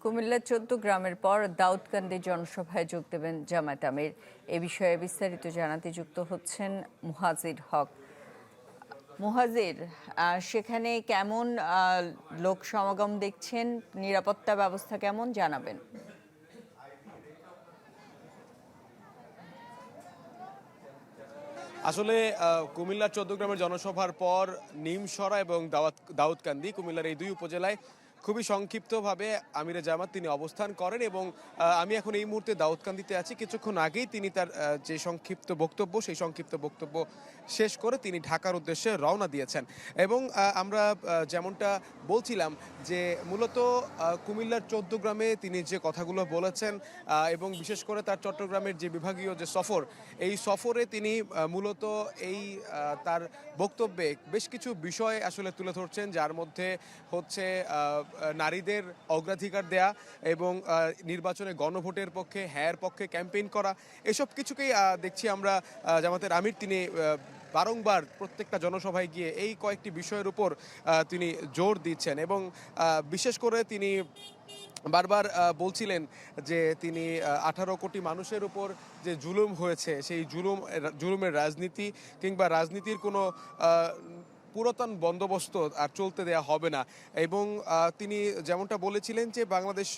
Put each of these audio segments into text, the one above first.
কুমিল্লার ১৪ গ্রামের পর দাউদকান্দি জনসভায় যোগ দেবেন জামায়াত আমির। এ বিষয়ে বিস্তারিত জানাতে যুক্ত হচ্ছেন মুহাজির হক। মুহাজির, সেখানে কেমন লোক সমাগম দেখছেন, নিরাপত্তা ব্যবস্থা কেমন জানাবেন? আসলে কুমিল্লার ১৪ গ্রামের জনসভার পর নিমসরা এবং দাউদকান্দি কুমিল্লার এই দুই উপজেলায় খুবই সংক্ষিপ্তভাবে আমিরে জামাত তিনি অবস্থান করেন এবং আমি এখন এই মুহূর্তে দাউদকান্দিতে আছি। কিছুক্ষণ আগেই তিনি তার যে সংক্ষিপ্ত বক্তব্য সেই সংক্ষিপ্ত বক্তব্য শেষ করে তিনি ঢাকার উদ্দেশ্যে রওনা দিয়েছেন এবং আমরা যেমনটা বলছিলাম যে মূলত কুমিল্লার ১৪ গ্রামে তিনি যে কথাগুলো বলেছেন এবং বিশেষ করে তার চট্টগ্রামের যে বিভাগীয় যে সফর, এই সফরে তিনি মূলত এই তার বক্তব্যে বেশ কিছু বিষয় আসলে তুলে ধরছেন, যার মধ্যে হচ্ছে নারীদের অগ্রাধিকার দেয়া এবং নির্বাচনে গণভোটের পক্ষে হ্যার পক্ষে ক্যাম্পেইন করা, এসব কিছুকেই দেখছি আমরা জামাতের আমির তিনি বারংবার প্রত্যেকটা জনসভায় গিয়ে এই কয়েকটি বিষয়ের উপর তিনি জোর দিচ্ছেন এবং বিশেষ করে তিনি বারবার বলছিলেন যে তিনি ১৮ কোটি মানুষের উপর যে জুলুম হয়েছে সেই জুলুমের রাজনীতি কিংবা রাজনীতির কোনো পুরাতন বন্দোবস্ত আর চলতে দেয়া হবে না এবং তিনি যেমনটা বলেছিলেন যে বাংলাদেশ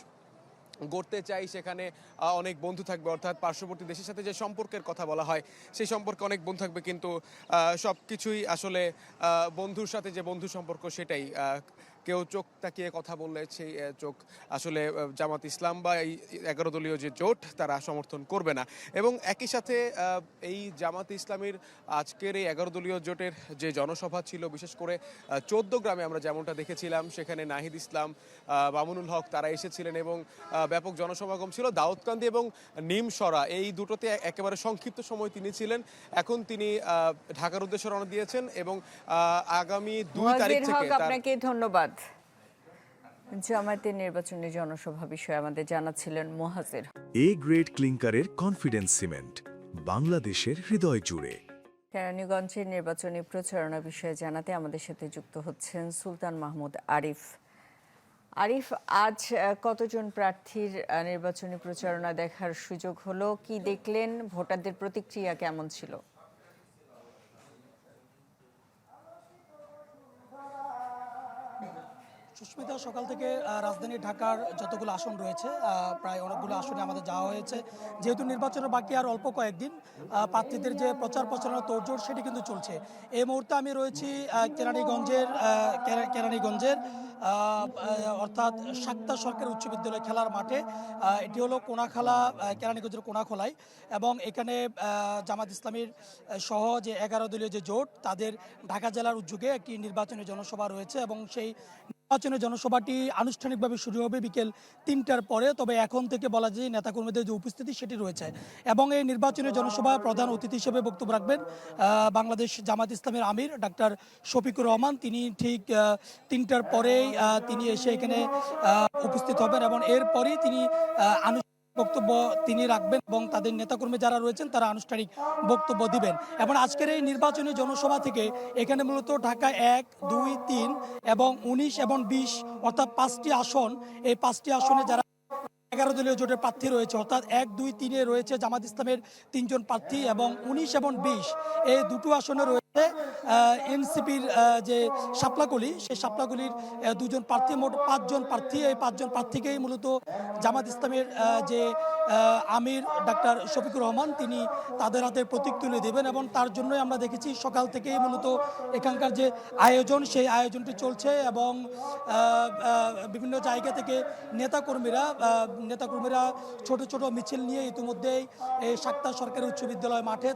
গড়তে চাই, সেখানে অনেক বন্ধু থাকবে, অর্থাৎ পার্শ্ববর্তী দেশের সাথে যে সম্পর্কের কথা বলা হয় সেই সম্পর্কে অনেক বন্ধু থাকবে, কিন্তু সব কিছুই আসলে বন্ধুর সাথে যে বন্ধু সম্পর্ক সেটাই কেউ চোখ তাকিয়ে কথা বললে সেই চোখ আসলে জামাত ইসলাম বা এই ১১ দলীয় যে জোট তারা সমর্থন করবে না। এবং একই সাথে এই জামাত ইসলামীর আজকের এই ১১ দলীয় জোটের যে জনসভা ছিল, বিশেষ করে ১৪ গ্রামে আমরা যেমনটা দেখেছিলাম, সেখানে নাহিদ ইসলাম, মামুনুল হক তারা এসেছিলেন এবং ব্যাপক জনসমাগম ছিল। দাউদকান্দি এবং নিমসরা এই দুটোতে একেবারে সংক্ষিপ্ত সময় তিনি ছিলেন। এখন তিনি ঢাকার উদ্দেশ্যে রওনা দিয়েছেন এবং আগামী ২ তারিখ থেকে আপনাকে ধন্যবাদ। জামায়াতের নির্বাচনী জনসভা বিষয়ে আমাদের জানাচ্ছিলেন মুহাজির। এ গ্রেড ক্লিংকারের কনফিডেন্স সিমেন্ট, বাংলাদেশের হৃদয় জুড়ে। কেরানীগঞ্জের নির্বাচনী প্রচারণা বিষয়ে জানাতে আমাদের সাথে যুক্ত হচ্ছেন সুলতান মাহমুদ আরিফ। আরিফ, আজ কতজন প্রার্থীর নির্বাচনী প্রচারণা দেখার সুযোগ হলো? কি দেখলেন? ভোটারদের প্রতিক্রিয়া কেমন ছিল? সুস্মিতা, সকাল থেকে রাজধানী ঢাকার যতগুলো আসন রয়েছে প্রায় অনেকগুলো আসনে আমাদের যাওয়া হয়েছে। যেহেতু নির্বাচনের বাকি আর অল্প কয়েকদিন, প্রার্থীদের যে প্রচারণা তোড়জোড় সেটি কিন্তু চলছে। এই মুহূর্তে আমি রয়েছি কেরানীগঞ্জের অর্থাৎ শাক্তা সরকারি উচ্চ বিদ্যালয় খেলার মাঠে। এটি হলো কোনাখালা, কেরানীগঞ্জের কোনাখোলায়, এবং এখানে জামাত ইসলামীর সহ যে ১১ দলীয় যে জোট তাদের ঢাকা জেলার উদ্যোগে একটি নির্বাচনী জনসভা রয়েছে এবং সেই নির্বাচনী জনসভাটি আনুষ্ঠানিকভাবে শুরু হবে বিকেল ৩টার পরে। তবে এখন থেকে বলা যায় নেতাকর্মীদের যে উপস্থিতি সেটি রয়েছে এবং এই নির্বাচনী জনসভায় প্রধান অতিথি হিসেবে বক্তব্য রাখবেন বাংলাদেশ জামাত ইসলামের আমির ডাক্তার শফিকুর রহমান। তিনি ঠিক ৩টার পরেই তিনি এসে এখানে উপস্থিত হবেন এবং এরপরই তিনি বক্তব্য তিনি রাখবেন এবং তাদের নেতাকর্মী যারা রয়েছেন তারা আনুষ্ঠানিক বক্তব্য দিবেন। এবং আজকের এই নির্বাচনী জনসভা থেকে এখানে মূলত ঢাকা ১, ২, ৩ এবং ১৯ এবং ২০ অর্থাৎ ৫টি আসন, এই 5টি আসনে যারা ১১ দলীয় জোটের প্রার্থী রয়েছে, অর্থাৎ ১, ২, ৩-এ রয়েছে জামাত ইসলামের ৩ জন প্রার্থী এবং ১৯ এবং ২০ এই দুটো আসনে রয়েছে এনসিপির যে শাপলাকলি, সেই শাপলাকলির ২ জন প্রার্থী। মোট ৫ জন প্রার্থী। এই ৫ জন প্রার্থীকেই মূলত জামাত ইসলামের যে আমির ডাক্তার শফিকুর রহমান তিনি তাদের হাতে প্রতীক তুলে দেবেন এবং তার জন্যই আমরা দেখেছি সকাল থেকেই মূলত এখানকার যে আয়োজন সেই আয়োজনটি চলছে এবং বিভিন্ন জায়গা থেকে নেতাকর্মীরা ছোট ছোট মিছিল নিয়ে ইতিমধ্যেই এই শাক্তা সরকারি উচ্চ বিদ্যালয় মাঠে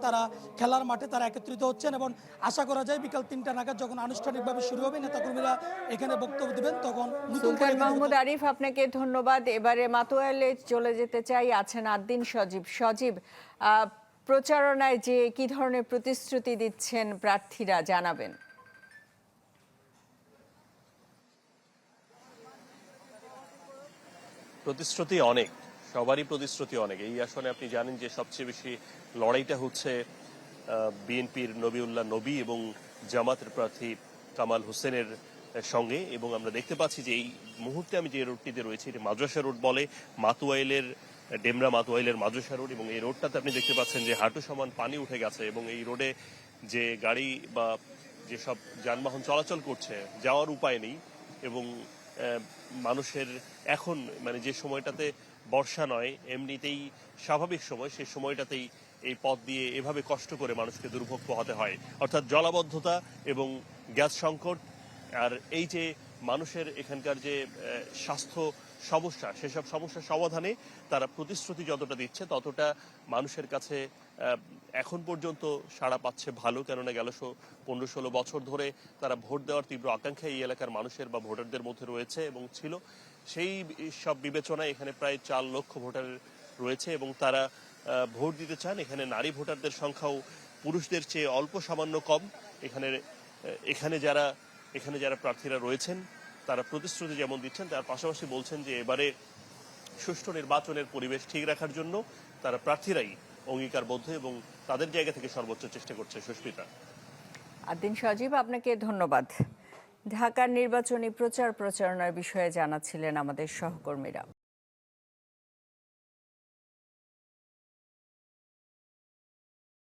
খেলার মাঠে তারা একত্রিত হচ্ছেন এবং আশা করা যায় বিকাল ৩টা নাগাদ যখন আনুষ্ঠানিকভাবে শুরু হবে নেতাকর্মীরা এখানে বক্তব্য দেবেন তখন। সুলতান মাহমুদ আরিফ, আপনাকে ধন্যবাদ। এবারে মাতোয়ালে চলে যেতে চাই, আছেন আদ্দিন সজীব। প্রচারণায় যে কি ধরনের প্রতিশ্রুতি দিচ্ছেন প্রার্থীরা জানাবেন? প্রতিশ্রুতি অনেক, সবারই প্রতিশ্রুতি অনেক। এই আসনে আপনি জানেন যে সবচেয়ে বেশি লড়াইটা হচ্ছে বিএনপির নবীউল্লাহ নবী এবং জামাতের প্রার্থী কামাল হোসেনের সঙ্গে। এবং আমরা দেখতে পাচ্ছি যে এই মুহূর্তে আমি যে রোডটিতে রয়েছি এটি মাদ্রাসা রোড বলে, ডেমরা মাতুয়াইলের মাদ্রাসা রোড, এবং এই রোডটাতে আপনি দেখতে পাচ্ছেন যে হাঁটু সমান পানি উঠে গেছে এবং এই রোডে যে গাড়ি বা যেসব যানবাহন চলাচল করছে যাওয়ার উপায় নেই। এবং মানুষের এখন মানে যে সময়টাতে বর্ষা নয় এমনিতেই স্বাভাবিক সময়, সেই সময়টাতেই এই পথ দিয়ে এভাবে কষ্ট করে মানুষকে দুর্ভোগ পোহাতে হয়, অর্থাৎ জলাবদ্ধতা এবং গ্যাস সংকট। আর এই যে মানুষের এখানকার যে স্বাস্থ্য সমস্যা, সেসব সমস্যার সমাধানে তারা প্রতিশ্রুতি যতটা দিচ্ছে ততটা মানুষের কাছে এখন পর্যন্ত সাড়া পাচ্ছে ভালো, কেননা গেল 15-16 বছর ধরে তারা ভোট দেওয়ার তীব্র আকাঙ্ক্ষা এই এলাকার মানুষের বা ভোটারদের মধ্যে রয়েছে এবং ছিল। সেই সব বিবেচনায় এখানে প্রায় 4 লক্ষ ভোটার রয়েছে এবং তারা ভোট দিতে চান। এখানে নারী ভোটারদের সংখ্যাও পুরুষদের চেয়ে অল্প সামান্য কম। এখানে যারা প্রার্থীরা রয়েছেন তারা প্রতিশ্রুতি যেমন দিচ্ছেন, তার পাশাপাশি বলছেন যে এবারে সুষ্ঠু নির্বাচনের পরিবেশ ঠিক রাখার জন্য তারা প্রার্থীরাই অঙ্গীকারবদ্ধ এবং তাদের জায়গা থেকে সর্বোচ্চ চেষ্টা করছে। সুস্মিতা। আদিন সজীব, আপনাকে ধন্যবাদ। ঢাকার নির্বাচনী প্রচারণার বিষয়ে জানাচ্ছিলেন আমাদের সহকর্মীরা।